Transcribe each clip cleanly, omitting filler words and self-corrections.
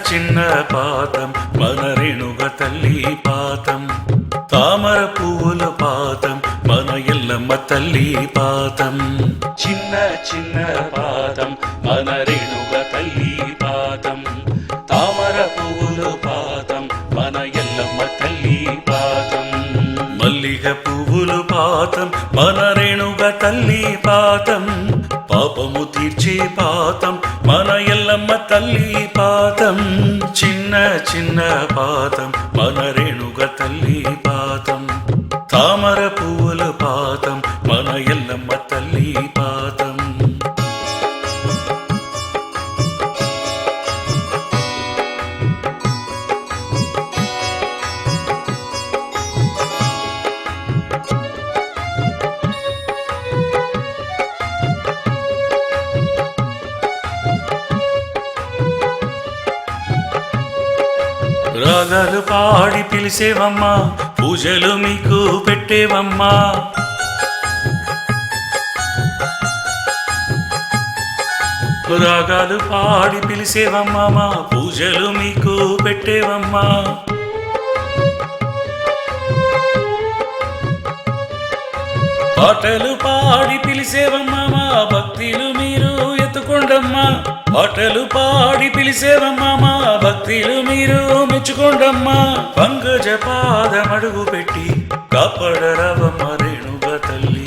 చిన్న పాతం మన రేణుగ తల్లి పాతం తామర పువ్వుల పాతం మన ఎల్లమ్మ తల్లి పాతం చిన్న చిన్న పాతం మన రేణుగ తల్లి పాతం తామర పువ్వుల పాతం మన ఎల్లమ్మ తల్లి పాతం మల్లిగ పువ్వుల పాతం మన రేణుగ తల్లి పాతం పాపము తీర్చే పాతం మన ఎల్లమ్మ తల్లి పాతం చిన్న చిన్న పాతం మన రేణుగ తల్లి పాతం తామర పువ్వుల పాతం మన ఎల్లమ్మ తల్లి పాతం రాగాలు పాడి పిలిసేవమ్మా పూజలు మీకు పెట్టేవమ్మా రాగాలు పాడి పిలిసేవమ్మా మా పూజలు మీకు పెట్టేవమ్మా పాటలు పాడి పిలిసేవమ్మా మా భక్తులు మీరు ఎత్తుకోండమ్మా పాటలు పాడి పిలిసేవమ్మా మా భక్తులు మీరు మెచ్చుకోండమ్మా పంకజ పాదమడుగు పెట్టి కాపాడరవమ్మ రేణుగ తల్లి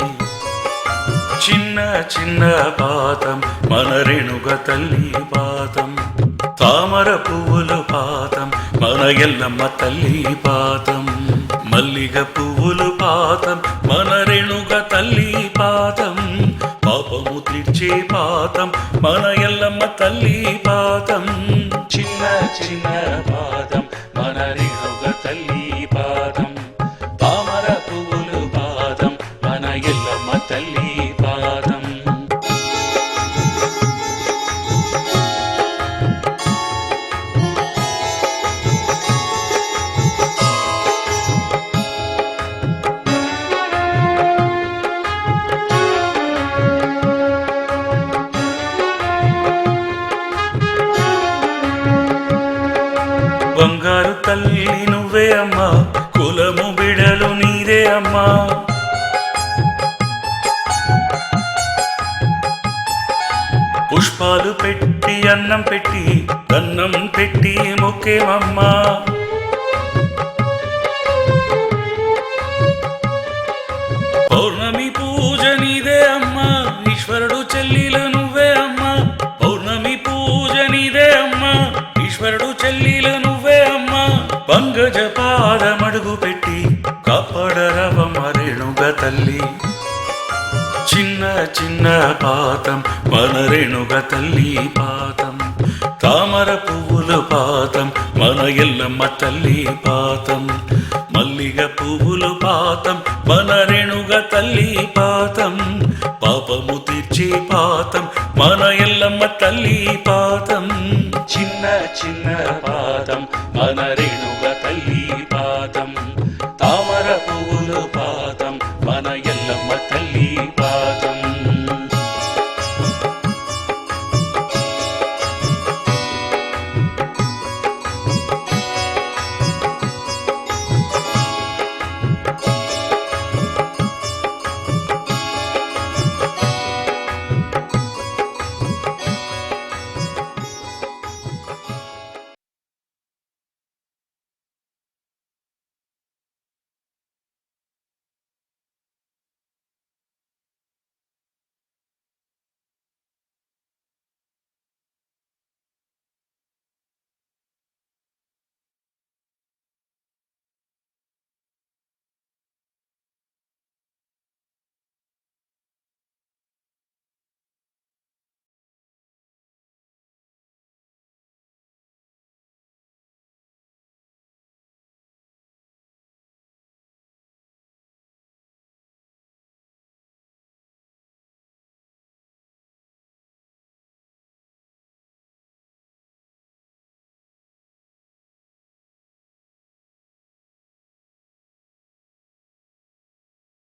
చిన్న చిన్న పాతం మన రేణుగ తల్లి పాతం తామర పువ్వుల పాతం మన ఎల్లమ్మ తల్లి పాతం మల్లిగ పువ్వుల పాతం మన రేణుగ తల్లి పాతం పాపము తీర్చే పాతం మన ఎల్లమ్మ తల్లి పాతం చిన్న చిన్న పాతం మన రేణుగ తల్లి పాతం తామర పువ్వుల పాతం మన ఎల్లమ్మ తల్లి పాతం బంగారు తల్లి నువ్వే అమ్మా కులము బిడలు నీదే అమ్మా పుష్పాలు పెట్టి అన్నం పెట్టి దన్నం పెట్టి మొక్కేమమ్మా పౌర్ణమి పూజ నీదే అమ్మా ఈశ్వరుడు చెల్లిలు నువ్వే అమ్మా పౌర్ణమి పూజ నీదే అమ్మా ఈశ్వరుడు చెల్లిలు నువ్వే అమ్మా పంకజ పాదమడుగు పెట్టి కాపాడరవమ్మ రేణుగ తల్లి చిన్న చిన్న పాతం మన రేణుగ తల్లి పాతం తామర పువ్వుల పాతం మన ఎల్లమ్మ తల్లి పాతం మల్లిగ పువ్వుల పాతం మన రేణుగ తల్లి పాతం పాపము తీర్చే పాతం మన ఎల్లమ్మ తల్లి పాతం చిన్న చిన్న పాతం మన రేణుగ